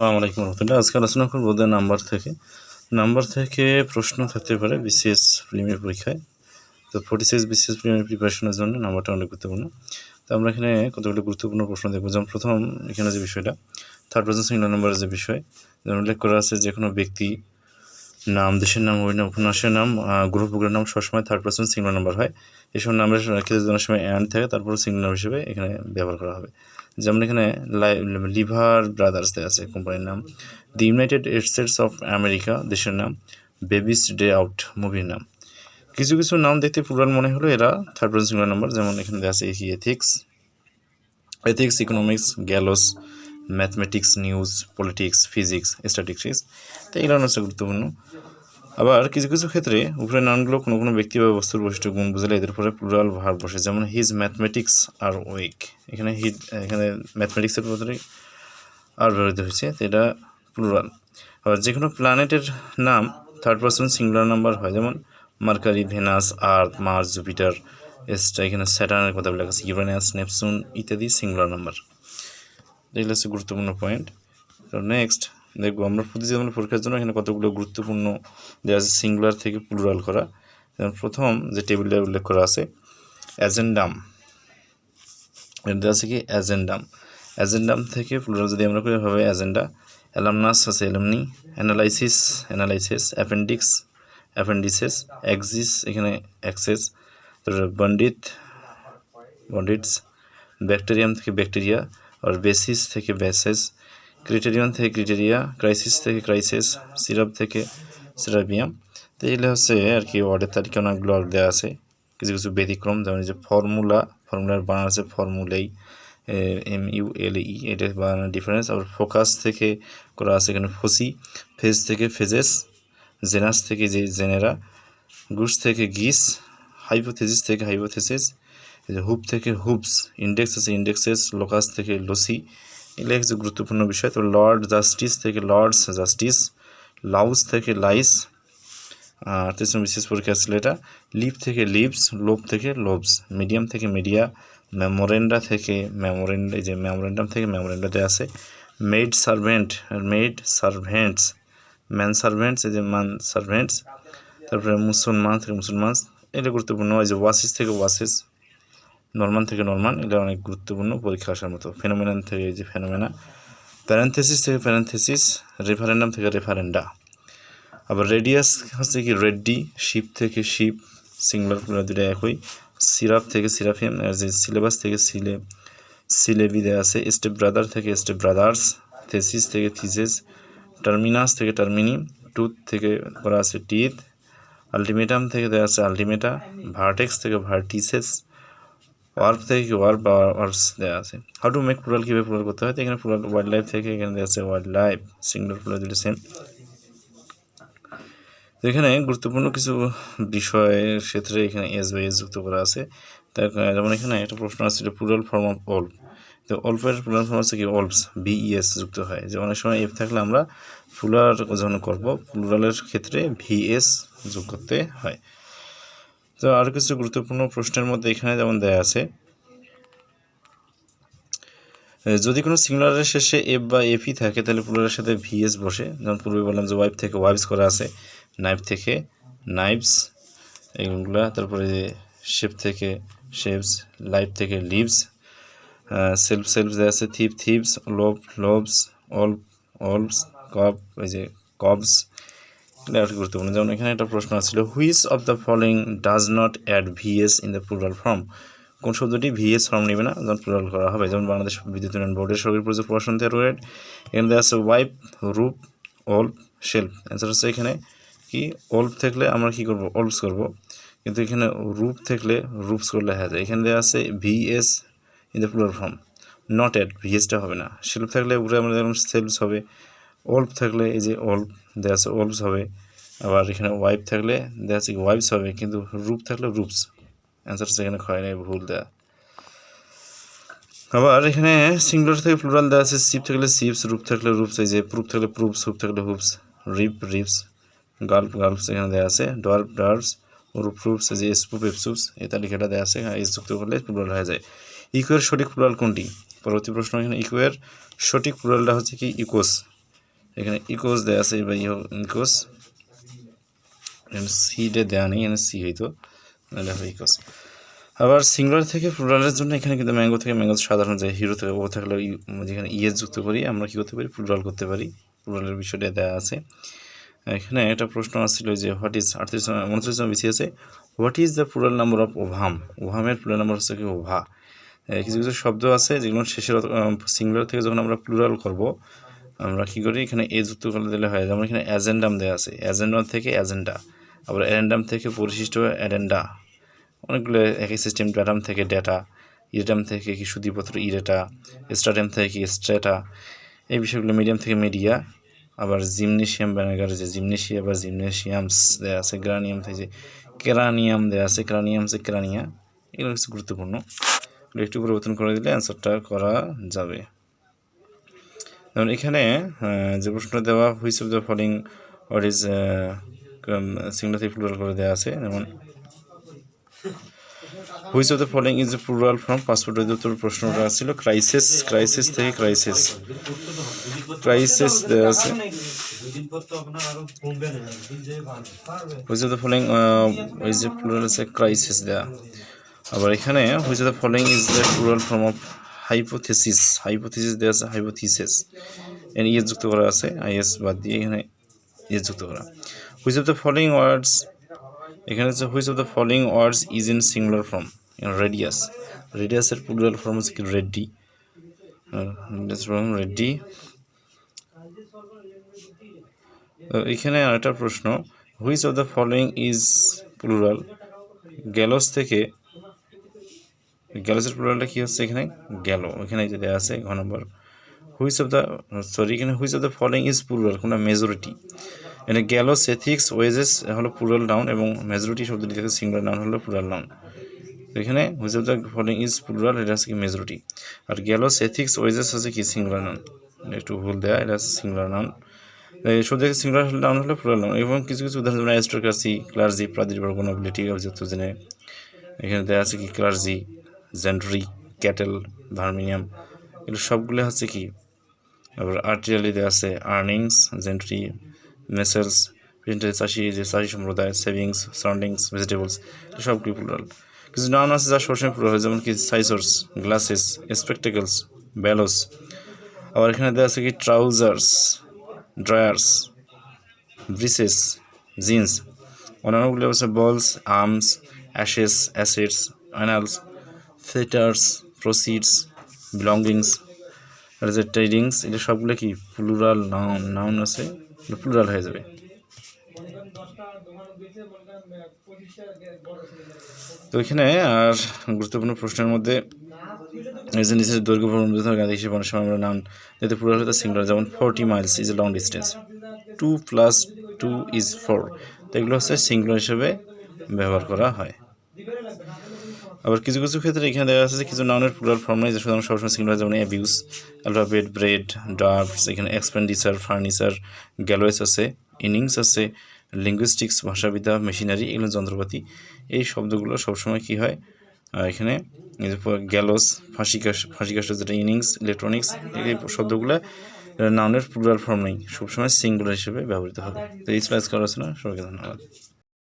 আসসালামু আলাইকুম রহমতুল্লাহ। আজকে আলোচনা করবো নাম্বার থেকে প্রশ্ন থাকতে পারে বিসিএস প্রিলিমিনারি পরীক্ষায়। তো 46 বিসিএস প্রিলিমিনারি প্রিপারেশনের জন্য নাম্বারটা অনেক গুরুত্বপূর্ণ। তো আমরা এখানে কতগুলো গুরুত্বপূর্ণ প্রশ্ন দেখবো। যেমন প্রথম এখানে যে বিষয়টা থার্ড পারসন সিঙ্গুলার নাম্বারের যে বিষয়, যেমন উল্লেখ করা আছে যে কোনো ব্যক্তি নাম, দেশের নাম, উপন্যাসের নাম, গ্রহপুকুরের নাম সবসময় থার্ড পারসন সিঙ্গুলার নাম্বার হয়। এসব নাম্বারের ক্ষেত্রে অনেক সময় অ্যান্ড থাকে, তারপর সিঙ্গুলার নাম্বার হিসেবে এখানে ব্যবহার করা হবে। যেমন এখানে লিভার ব্রাদার্স দেওয়া আছে কোম্পানির নাম, the United states of America দেশের নাম, বেবিস ডে আউট মুভির নাম। কিছু কিছু নাম দেখতে প্লুরাল মনে হলো, এরা থার্ড পারসন সিঙ্গুলার নাম্বার। যেমন এখানে দেওয়া আছে ethics, economics, গ্যালোস, mathematics, news, politics, physics, statistics. তো এগুলো হচ্ছে গুরুত্বপূর্ণ। আবার কিছু কিছু ক্ষেত্রে উপরের নামগুলো কোনো কোনো ব্যক্তি বা বস্তুর বৈশিষ্ট্য গুণ বুঝলে এদের উপরে প্লুরাল ভার্ব বসে। যেমন হিজ ম্যাথমেটিক্স আর উইক, এখানে ম্যাথমেটিক্সের পরে আর ব্যবহৃত হয়েছে, তো এটা প্লুরাল। আবার যে কোনো প্ল্যানেটের নাম থার্ড পারসন সিঙ্গুলার নাম্বার হয়, যেমন মার্কারি, ভেনাস, আর্থ, মার্স, জুপিটার, এখানে স্যাটার্নের কথা বলা আছে, ইউরেনাস, নেপচুন ইত্যাদি সিঙ্গুলার নাম্বার। এগুলো হচ্ছে গুরুত্বপূর্ণ পয়েন্ট। তো নেক্সট দেখবো আমরা প্রতিযোগিতামূলক পরীক্ষার জন্য এখানে কতগুলো গুরুত্বপূর্ণ দেওয়া আছে সিঙ্গুলার থেকে প্লুরাল করা। যেমন প্রথম যে টেবিলটা উল্লেখ করা আছে অ্যাজেন্ডাম, এটা আছে কি অ্যাজেন্ডাম থেকে প্লুরাল যদি আমরা করি হবে অ্যাজেন্ডা। অ্যালামনাস আছে অ্যালামনি, অ্যানালাইসিস, অ্যাপেন্ডিসেস, এক্সিস এখানে অ্যাক্সেস, তারপরে বন্ডিটস, ব্যাকটেরিয়াম থেকে ব্যাকটেরিয়া, আর বেসিস থেকে বেসেস, ক্রিটেরিয়াম থেকে ক্রিটেরিয়া, ক্রাইসিস থেকে ক্রাইসিস, সিরাপ থেকে সিরাপিয়াম। তো এগুলো হচ্ছে আর কি ওয়ার্ডের তালিকা অনেকগুলো দেওয়া আছে। কিছু কিছু ব্যতিক্রম, যেমন যে ফর্মুলার বানান আছে ফর্মুলেই, MULE, এটা বানানোর ডিফারেন্স। আবার ফোকাস থেকে করা আছে এখানে ফসি, ফেজ থেকে ফেজেস, জেনাস থেকে যে জেনেরা, গুস থেকে গিস, হাইপোথেসিস থেকে হাইপোথেসিস, হুপ থেকে হুপস, ইন্ডেক্স আছে ইন্ডেক্সেস, লোকাস থেকে লোসি। এগুলো হচ্ছে গুরুত্বপূর্ণ বিষয়। তো লর্ড জাস্টিস থেকে লর্ডস জাস্টিস, লাউস থেকে লাইস। আর তেসরা বিশেষ পরীক্ষা ছিল এটা। লিপ থেকে লিভস, লোভ থেকে লোভস, মিডিয়াম থেকে মিডিয়া, মেমোরেন্ডাম থেকে মেমোরেন্ডাতে আছে। মেড সার্ভেন্টস, ম্যান সার্ভেন্টস, মান সার্ভেন্টস। তারপরে মুসলমান থেকে মুসলমানস, এটা গুরুত্বপূর্ণ। যে ওয়াসিস থেকে ওয়াসিস, নরমান থেকে নরমান, এটা অনেক গুরুত্বপূর্ণ পরীক্ষা আসার মতো। ফেনোমেনান থেকে ফেনোমেনা, প্যারেন্থেসিস থেকে প্যারেন্থেসিস, রেফারেন্ডাম থেকে রেফারেন্ডা। আবার রেডিয়াস হচ্ছে কি রেড্ডি, শিপ থেকে শিপ, সিঙ্গুলার প্লুরাল দুটো একই। সিরাপ থেকে সিরাফিয়াম, যে সিলেবাস থেকে সিলেবি দেওয়া আছে। স্টেপ ব্রাদার থেকে স্টেপ ব্রাদার্স, থেসিস থেকে থিসেস, টার্মিনাস থেকে টার্মিনি, টুথ থেকে করা আছে টিথ, আলটিমেটাম থেকে দেওয়া আছে আলটিমেটা, ভার্টেক্স থেকে ভার্টিসেস, ওয়ার্ব থেকে ওয়ার্ব বা ওয়ার্বস দেওয়া আছে। হাউ টু মেক প্লুরাল, কীভাবে প্লুরাল করতে হয়, তো এখানে প্লুরাল ওয়াইল্ড লাইফ থেকে এখানে দেওয়া আছে ওয়াইল্ড লাইফ, সিঙ্গুলার প্লুরাল দুটো সেম। তো এখানে গুরুত্বপূর্ণ কিছু বিষয়ের ক্ষেত্রে এখানে এস বাই এস যুক্ত করা আছে। যেমন এখানে একটা প্রশ্ন আছে প্লুরাল ফর্ম অফ অল্প। তো অল্পের প্লুরাল ফর্ম আছে কি অল্পস, BES যুক্ত হয়। যে অনেক সময় এফ থাকলে আমরা প্লুরাল যখন করবো প্লুরালের ক্ষেত্রে VS যোগ করতে হয়। তো আরও কিছু গুরুত্বপূর্ণ প্রশ্নের মধ্যে এখানে যেমন দেয়া আছে, যদি কোনো সিঙ্গুলারের শেষে এফ বা এফই থাকে তাহলে প্লুরালের সাথে VS বসে। যেমন পূর্বে বললাম যে ওয়াইফ থেকে ওয়াইফস করা আছে, নাইফ থেকে নাইভস এইগুলা। তারপরে শেপ থেকে শেপস, লাইফ থেকে লিভস, সেলফ দেওয়া আছে, থিপস, লোভস, অলভস, কবস। এটা আর গুরুত্বপূর্ণ। যেমন এখানে একটা প্রশ্ন ছিল, which of the following does not add VS in the plural form, কোন শব্দটি VS ফর্ম নেবে না যখন প্লুরাল করা হবে। যেমন বাংলাদেশ বিদ্যুৎ উন্নয়ন বোর্ডের সরকারি প্রযোজক প্রশাসন রোড, এখানে দেওয়া আছে ওয়াইফ, রূপ, অল্প, শেল্ফ। অ্যান্সার হচ্ছে এখানে কি অল্প থাকলে আমরা কি করব অল্পস করব, কিন্তু এখানে রূপ থাকলে রূপস করলে হয়ে যায়। এখানে দেওয়া আছে VS in the plural form, not add, VSটা হবে না। শেল্ফ থাকলে উপরে আমরা যেমন সেলফস হবে, অল্প থাকলে এই যে অল্প দেওয়া আছে অল্পস হবে। আবার এখানে ওয়াইফ থাকলে দেওয়া আছে ওয়াইফস হবে, কিন্তু রূপ থাকলে রূপস। অ্যান্সার হচ্ছে এখানে ক্ষয় নেই, ভুল দেওয়া। আবার এখানে সিঙ্গুলার থেকে প্লুরাল দেওয়া আছে, সিপ থাকলে সিপস, রূপ থাকলে রূপস, এই যে প্রুফ থাকলে প্রুফস, হুপ থাকলে হুপস, রিপস, গাল্পস এখানে দেওয়া আছে, ডার্ভস, রূপস, এই যে এপসুপস, এই তালিকাটা দেওয়া আছে। এস যুক্ত করলে প্লুরাল হয়ে যায়। ইকুয়ের সঠিক প্লুরাল কোনটি? পরবর্তী প্রশ্ন, এখানে ইকুয়ের সঠিক প্লুরালটা হচ্ছে কি ইকোস। এখানে ইকোস দেওয়া আছে বা ইকোস, সিডে দেওয়া নেই, এখানে সি হইতো, নাহলে হবে ইকোস। আবার সিঙ্গুলার থেকে প্লুরালের জন্য এখানে কিন্তু ম্যাঙ্গো থেকে ম্যাঙ্গো সাধারণ যে হিরো থেকে ও থাকলে যেখানে ইএস যুক্ত করি আমরা কী করতে পারি, প্লুরাল করতে পারি। প্লুরালের বিষয়টা দেওয়া আছে। এখানে একটা প্রশ্ন আসছিল যে what is 38 BCS what is the plural number of ovum. ওভামের প্লুরাল নাম্বার হচ্ছে কি ওভা। কিছু কিছু শব্দ আছে যেগুলো শেষের সিঙ্গুলার থেকে যখন আমরা প্লুরাল করব আমরা কী করি, এখানে এ যুক্ত করে দিলে হয়। যেমন এখানে অ্যাজেন্ডাম দেওয়া আছে, অ্যাজেন্ডাম থেকে অ্যাজেন্ডা, আবার অ্যারেন্ডাম থেকে পরিশিষ্ট অ্যাডেন্ডা, অনেকগুলো একই সিস্টেম। ডেটাম থেকে ডেটা, ইরেটাম থেকে কি সুদীপত্র ইরেটা, স্ট্রাটাম থেকে কি স্ট্রেটা, এই বিষয়গুলো। মিডিয়াম থেকে মিডিয়া, আবার জিমনেশিয়াম ব্যানাগার যে জিমনেশিয়া বা জিমনেশিয়ামস দেওয়া আছে। গ্রানিয়াম থেকে যে কেরানিয়াম দেওয়া আছে, ক্রানিয়াম যে ক্রানিয়া, এগুলো হচ্ছে গুরুত্বপূর্ণ। একটু পরিবর্তন করে দিলে অ্যান্সারটা করা যাবে। যেমন এখানে যে প্রশ্নটা দেওয়া which of the following what is singular থেকে প্লুরাল করে দেওয়া আছে। যেমন which of the following is the plural from passport অধিদপ্তর প্রশ্নটা ছিল ক্রাইসিস, ক্রাইসিস থেকে ক্রাইসিস, ক্রাইসিস দেওয়া আছে। Which of the following is the plural আছে ক্রাইসিস দেওয়া। আবার এখানে which of the following is the plural form of hypothesis, hypothesis দেওয়া আছে, হাইপোথিসিস এর ইয়ে যুক্ত করা আছে, আইএস বাদ দিয়ে এখানে ইয়ে যুক্ত করা। Which of the following words, এখানে হচ্ছে which of the following words is in singular form. Radius, রেডিয়াসের প্লুরাল ফর্ম হচ্ছে কি রেডি, রেডি। এখানে আরেকটা প্রশ্ন, which of the following is plural. Gallows থেকে, গ্যালোসের প্লুরালটা কী হচ্ছে এখানে গেল, এখানে যে দেওয়া আছে ঘ নম্বর। হুইচ অফ দ্য এখানে which of the following is plural, কোনটা মেজরিটি। এখানে গ্যালোস, এথিক্স, ওয়েজেস হলো প্লুরাল নাউন এবং মেজরিটি শব্দটি থেকে সিঙ্গুলার নাউন হলো প্লুরাল নাউন। এখানে which of the following is plural, এটা হচ্ছে কি মেজরিটি। আর গ্যালোস, এথিক্স, ওয়েজেস হচ্ছে কি সিঙ্গুলার নাউন, একটু ভুল দেওয়া, এটা হচ্ছে সিঙ্গুলার নাউন। শুধু সিঙ্গুলার নাউন হলো প্লুরাল নাউন। এবং কিছু কিছু উদাহরণ যেমন অ্যারিস্টোক্রাসি, ক্লার্জি, প্রাদিবর্গ, নোবিলিটি, অবজেক্ট জেনে, এখানে দেওয়া আছে কি ক্লার্জি, জেন্ট্রি, ক্যাটেল, ভার্মিনিয়াম, এগুলো সবগুলো হচ্ছে কি। আবার আর্টিয়ালি দেওয়া আছে আর্নিংস, জেন্ট্রি, মেসেলস, চাষি, যে চাষি সম্প্রদায়, সেভিংস, সারাউন্ডিংস, ভেজিটেবলস, সবগুলি প্লুরাল। কিছু নাউন আছে যা সবসময় প্লুরাল হয়, যেমন কি সাইসর্স, গ্লাসেস, স্পেকটেকলস, ব্যালোস। আবার এখানে দেওয়া আছে কি ট্রাউজার্স, ড্রায়ার্স, ব্রিসেস, জিন্স। অন্যান্যগুলি হচ্ছে balls, arms, ashes, assets, annals, theatres, proceeds, belongings, আর যে ট্রেডিংস, এটা সবগুলো কি প্লুরাল নাউন, নাউন আছে প্লুরাল হয়ে যাবে। তো এখানে আর গুরুত্বপূর্ণ প্রশ্নের মধ্যে নিচের দৈর্ঘ্য ভ্রমণ গাড়ি হিসেবে অনেক সময় আমরা নাউন যাতে প্লুরাল হতে সিঙ্গুলার, যেমন 40 Miles is a long distance, 2 + 2 is 4, তো এগুলো হচ্ছে সিঙ্গুলার হিসেবে ব্যবহার করা হয়। আবার কিছু কিছু ক্ষেত্রে এখানে দেখা যাচ্ছে যে কিছু নাউনের প্লুরাল ফর্ম নাই, যে সুতরাং সবসময় সিঙ্গুলার, যেমন অ্যাবিউস, অ্যালফাবেট, ব্রেড, ডার্টস, এখানে এক্সপেন্ডিচার, ফার্নিচার, গ্যালোয়েস আছে, ইনিংস আছে, লিঙ্গুইস্টিক্স, ভাষাবিদ্যা, মেশিনারি, এগুলো যন্ত্রপাতি। এই শব্দগুলো সবসময় কী হয় এখানে গ্যালোস, ফাঁসিকাশ যেটা ইনিংস, ইলেকট্রনিক্স, এই শব্দগুলো নাউনের প্লুরাল ফর্ম নেই, সবসময় সিঙ্গুলার হিসেবে ব্যবহৃত হবে। তো এই স্লাইড করা আছে না, সবাইকে ধন্যবাদ।